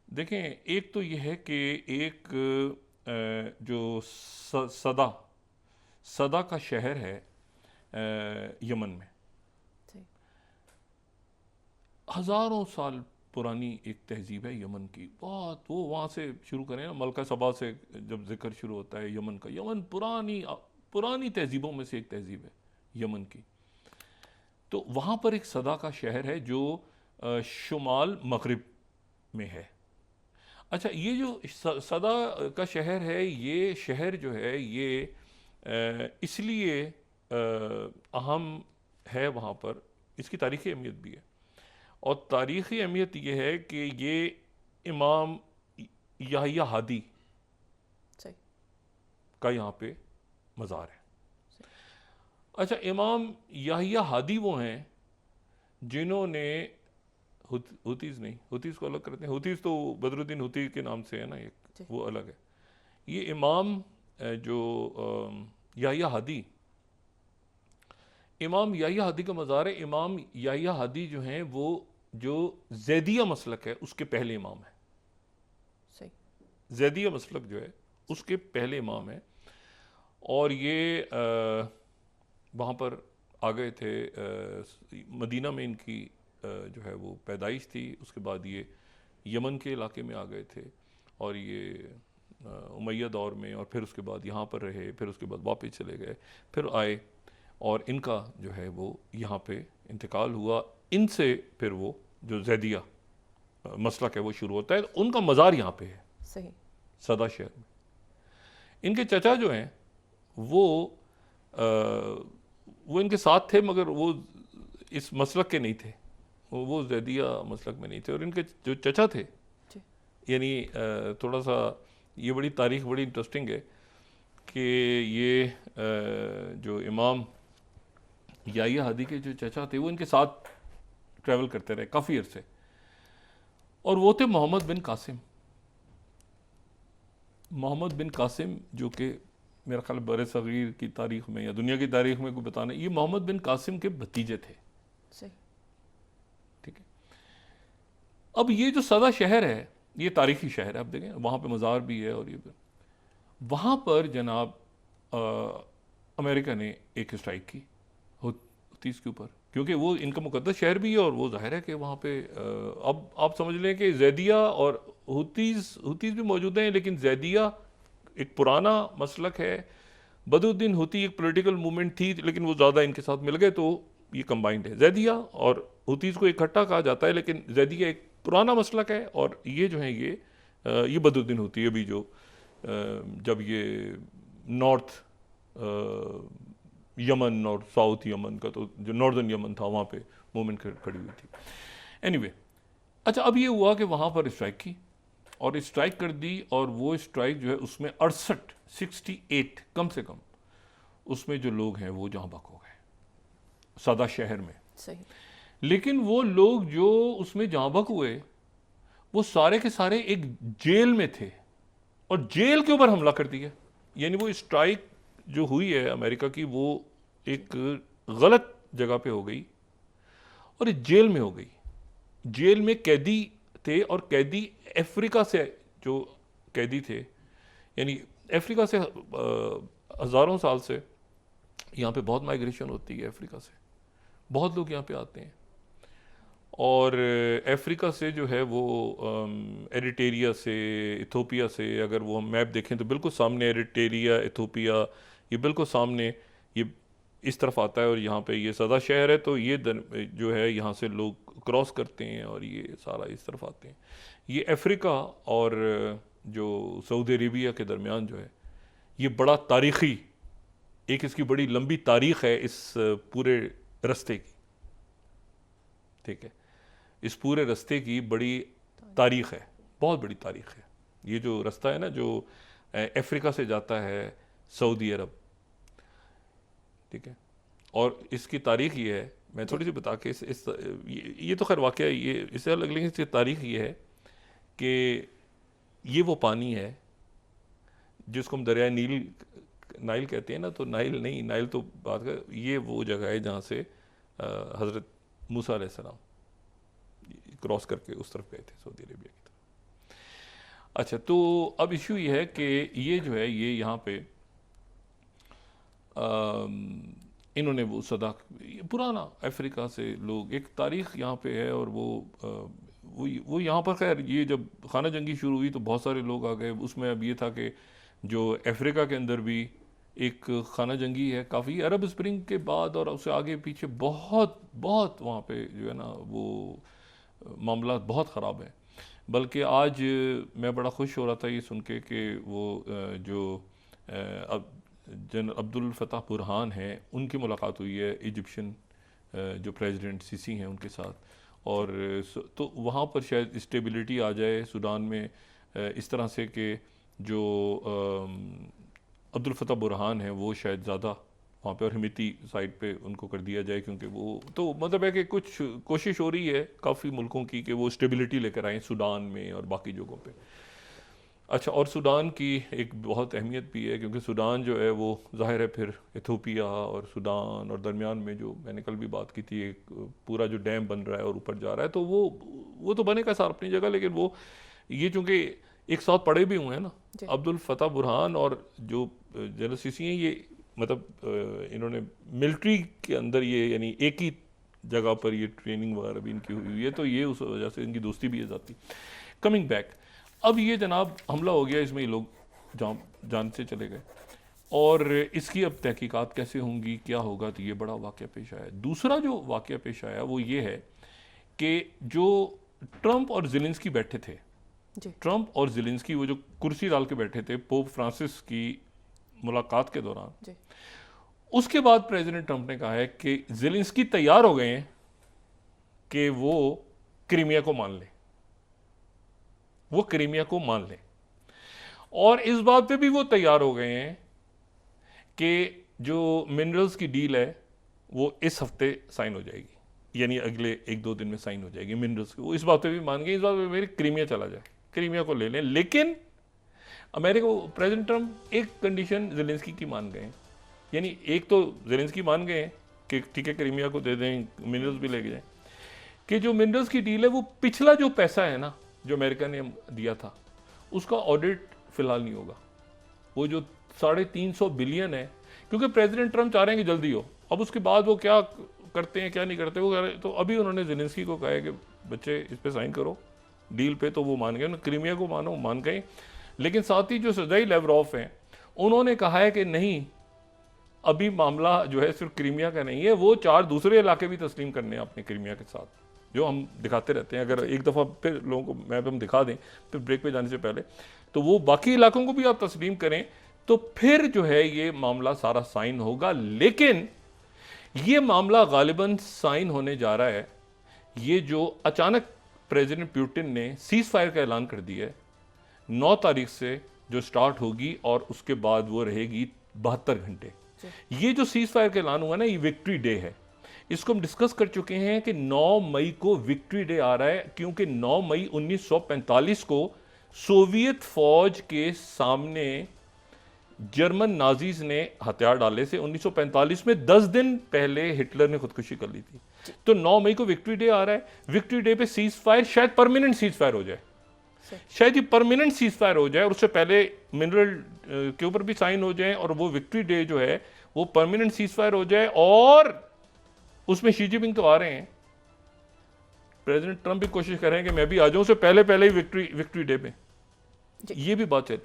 देखें, एक तो यह है कि एक जो सदा सदा का शहर है यमन में, जी। हज़ारों साल पुरानी एक तहजीब है यमन की। बहुत, वो वहाँ से शुरू करें ना, मलका सबा से जब जिक्र शुरू होता है यमन का, यमन पुरानी पुरानी तहजीबों में से एक तहजीब है यमन की। तो वहाँ पर एक सदा का शहर है जो शुमाल मगरिब में है। अच्छा, ये जो सदा का शहर है, ये शहर जो है ये इसलिए अहम है वहाँ पर, इसकी तारीख़ी अहमियत भी है। और तारीख़ी अहमियत ये है कि ये इमाम याहिया हादी सही। का यहाँ पे मज़ार है। सही। अच्छा, इमाम याहिया हादी वो हैं जिन्होंने हुतीज़ नहीं, हुतीज़ को अलग करते हैं, हुतीज़ तो बदरुद्दीन हुती के नाम से है ना, एक जी। वो अलग है। ये इमाम जो याहिया हादी, इमाम याहिया हादी का मज़ार है। इमाम याहिया हादी जो हैं वो जो जैदिया मसलक है उसके पहले इमाम है। सही। जैदिया मसलक जो है जी। उसके पहले इमाम है। और ये वहाँ पर आ गए थे, मदीना में इनकी जो है वो पैदाइश थी। उसके बाद ये यमन के इलाके में आ गए थे और ये उमैया दौर में, और फिर उसके बाद यहाँ पर रहे, फिर उसके बाद वापस चले गए, फिर आए और इनका जो है वो यहाँ पे इंतकाल हुआ। इनसे फिर वो जो जैदिया मसलक है वो शुरू होता है। तो उनका मज़ार यहाँ पे है सही। सदा शहर में। इनके चचा जो हैं वो वो इनके साथ थे, मगर वो इस मसलक के नहीं थे, वो जैदिया मसलक में नहीं थे। और इनके जो चचा थे, जी। यानी थोड़ा सा ये बड़ी तारीख बड़ी इंटरेस्टिंग है कि ये जो इमाम याहिया हादी के जो चचा थे वो इनके साथ ट्रैवल करते रहे काफ़ी अरसे, और वो थे मोहम्मद बिन कासिम। मोहम्मद बिन कासिम जो कि मेरा ख्याल बर सग़ीर की तारीख़ में या दुनिया की तारीख़ में कोई बताना, ये मोहम्मद बिन कासिम के भतीजे थे। सही। ठीक है। अब ये जो सदा शहर है ये तारीख़ी शहर है। आप देखें वहाँ पे मज़ार भी है, और ये वहाँ पर जनाब अमेरिका ने एक स्ट्राइक की हुतीज़ के ऊपर, क्योंकि वो इनका मुकद्दस शहर भी है, और वो जाहिर है कि वहाँ पे अब आप समझ लें कि जैदिया और हुतीज़ भी मौजूद हैं, लेकिन जैदिया एक पुराना मसलक है। बदरुद्दीन हुती एक पॉलिटिकल मूवमेंट थी, लेकिन वो ज़्यादा इनके साथ मिल गए, तो ये कंबाइंड है। जैदिया और हुतीज़ को इकट्ठा कहा जाता है, लेकिन जैदिया एक पुराना मसलक है, और ये जो है ये बदरुद्दीन हुती अभी जो जब ये नॉर्थ यमन और साउथ यमन का, तो जो नॉर्दर्न यमन था वहाँ पे मूवमेंट खड़ी हुई थी। एनीवे, अच्छा, अब ये हुआ कि वहाँ पर स्ट्राइक की और स्ट्राइक कर दी, और वो स्ट्राइक जो है उसमें 68 कम से कम उसमें जो लोग हैं वो जहाँ बक हो गए सदा शहर में। सही। लेकिन वो लोग जो उसमें जहाँ बक हुए वो सारे के सारे एक जेल में थे, और जेल के ऊपर हमला कर दिया। यानी वो स्ट्राइक जो हुई है अमेरिका की, वो जी। एक गलत जगह पे हो गई और एक जेल में हो गई। जेल में कैदी थे, और कैदी अफ्रीका से जो कैदी थे, यानी अफ्रीका से हज़ारों साल से यहाँ पे बहुत माइग्रेशन होती है अफ्रीका से, बहुत लोग यहाँ पे आते हैं। और अफ्रीका से जो है वो एरिटेरिया से, इथोपिया से, अगर वो हम मैप देखें तो बिल्कुल सामने एरिटेरिया, इथोपिया, ये बिल्कुल सामने ये इस तरफ आता है, और यहाँ पे ये सदा शहर है, तो ये जो है यहाँ से लोग क्रॉस करते हैं और ये सारा इस तरफ आते हैं। ये अफ्रीका और जो सऊदी अरेबिया के दरमियान जो है ये बड़ा तारीख़ी, एक इसकी बड़ी लंबी तारीख़ है इस पूरे रास्ते की। ठीक है, इस पूरे रास्ते की बड़ी तारीख़ है, बहुत बड़ी तारीख़ है। ये जो रास्ता है ना जो अफ्रीका से जाता है सऊदी अरब, ठीक है, और इसकी तारीख़ ये है, मैं जी। थोड़ी सी बता के ये तो खैर वाक़या ये इससे अलग, लेकिन इसकी तारीख़ ये है कि ये वो पानी है जिसको हम दरिया नाइल कहते हैं ना, तो नाइल नहीं, नाइल तो बात का, ये वो जगह है जहाँ से हज़रत मूसा अलैहिस्सलाम क्रॉस करके उस तरफ गए थे सऊदी अरेबिया की तरफ। अच्छा, तो अब इशू ये है कि ये जो है ये यहाँ पे इन्होंने वो सदा, ये पुराना अफ्रीका से लोग, एक तारीख यहाँ पे है, और वो यहाँ पर, खैर ये जब खाना जंगी शुरू हुई तो बहुत सारे लोग आ गए उसमें। अब ये था कि जो अफ्रीका के अंदर भी एक खाना जंगी है काफ़ी, अरब स्प्रिंग के बाद और उससे आगे पीछे बहुत बहुत वहाँ पे जो है ना वो मामला बहुत ख़राब है। बल्कि आज मैं बड़ा खुश हो रहा था ये सुन के कि वो जो अब जन अब्दुल फताह बुरहान हैं उनकी मुलाकात हुई है इजिप्शियन जो प्रेसिडेंट सीसी हैं उनके साथ, और तो वहाँ पर शायद स्टेबिलिटी आ जाए सूडान में इस तरह से कि जो अब्दुल फताह बुरहान है वो शायद ज़्यादा वहाँ पे, और हमीती साइड पे उनको कर दिया जाए, क्योंकि वो तो मतलब है कि कुछ कोशिश हो रही है काफ़ी मुल्कों की कि वो स्टेबिलिटी लेकर आएँ सूडान में और बाकी जगहों पे। अच्छा, और सूडान की एक बहुत अहमियत भी है, क्योंकि सूडान जो है वो ज़ाहिर है फिर इथोपिया और सूडान और दरमियान में जो मैंने कल भी बात की थी, एक पूरा जो डैम बन रहा है और ऊपर जा रहा है, तो वो तो बनेगा सार अपनी जगह, लेकिन वो ये चूँकि एक साथ पड़े भी हुए हैं ना, अब्दुल फताह बुरहान और जो जनरल सीसी हैं, ये मतलब इन्होंने मिलिट्री के अंदर ये यानी एक ही जगह पर ये ट्रेनिंग वगैरह भी इनकी हुई है, तो ये उस वजह से इनकी दोस्ती भी है जाती। कमिंग बैक, अब ये जनाब हमला हो गया, इसमें ये लोग जान से चले गए, और इसकी अब तहकीकात कैसे होंगी, क्या होगा, तो ये बड़ा वाक़या पेश आया। दूसरा जो वाक़या पेश आया वो ये है कि जो ट्रंप और ज़ेलेंस्की बैठे थे, ट्रंप और ज़ेलेंस्की वो जो कुर्सी डाल के बैठे थे पोप फ्रांसिस की मुलाकात के दौरान, उसके बाद प्रेसिडेंट ट्रंप ने कहा है कि ज़ेलेंस्की तैयार हो गए हैं कि वो क्रीमिया को मान ले, वो क्रीमिया को मान ले, और इस बात पे भी वो तैयार हो गए हैं कि जो मिनरल्स की डील है वो इस हफ्ते साइन हो जाएगी, यानी अगले 1-2 दिन में साइन हो जाएगी मिनरल्स की। वो इस बात पे भी मान गए, इस बात पे मेरी क्रीमिया चला जाए, क्रीमिया को ले लें। लेकिन अमेरिका, प्रेसिडेंट ट्रंप एक कंडीशन ज़ेलेंस्की की मान गए हैं, यानी एक तो ज़ेलेंस्की मान गए हैं कि ठीक है क्रीमिया को दे दें, मिनरल्स भी लेके जाएं, कि जो मिनरल्स की डील है वो पिछला जो पैसा है ना जो अमेरिका ने दिया था उसका ऑडिट फिलहाल नहीं होगा। वो जो 350 बिलियन है, क्योंकि प्रेसिडेंट ट्रंप चाह रहे हैं कि जल्दी हो, अब उसके बाद वो क्या करते हैं क्या नहीं करते वो तो अभी उन्होंने ज़ेलेंस्की को कहा है कि बच्चे इस पे साइन करो डील पे, तो वो मान गए, क्रीमिया को मानो मान गए। लेकिन साथ ही जो सर्जेई लैवरोव हैं उन्होंने कहा है कि नहीं, अभी मामला जो है सिर्फ क्रीमिया का नहीं है, वो 4 दूसरे इलाके भी तस्लीम करने हैं अपने क्रीमिया के साथ, जो हम दिखाते रहते हैं। अगर एक दफ़ा फिर लोगों को मैप हम दिखा दें फिर ब्रेक पे जाने से पहले, तो वो बाकी इलाकों को भी आप तस्लीम करें, तो फिर जो है ये मामला सारा साइन होगा। लेकिन ये मामला गालिबन साइन होने जा रहा है, ये जो अचानक प्रेसिडेंट पुतिन ने सीज फायर का ऐलान कर दिया है 9 तारीख से जो स्टार्ट होगी, और उसके बाद वो रहेगी 72 घंटे। ये जो सीज फायर का ऐलान हुआ ना, ये विक्ट्री डे है। इसको हम डिस्कस कर चुके हैं कि 9 मई को विक्ट्री डे आ रहा है, क्योंकि 9 मई 1945 को सोवियत फौज के सामने जर्मन नाजीज ने हथियार डाले थे। 1945 में 10 दिन पहले हिटलर ने खुदकुशी कर ली थी। तो 9 मई को विक्ट्री डे आ रहा है। विक्ट्री डे पे सीज फायर, शायद परमानेंट सीज फायर हो जाए, शायद ये परमानेंट सीज फायर हो जाए, और उससे पहले मिनरल के ऊपर भी साइन हो जाए, और वो विक्ट्री डे जो है वो परमानेंट सीज फायर हो जाए। और उसमें शी जिनपिंग तो आ रहे हैं, प्रेसिडेंट ट्रंप भी कोशिश कर रहे हैं कि मैं भी आ जाऊं, उससे पहले ही विक्ट्री डे पे, ये भी बात है।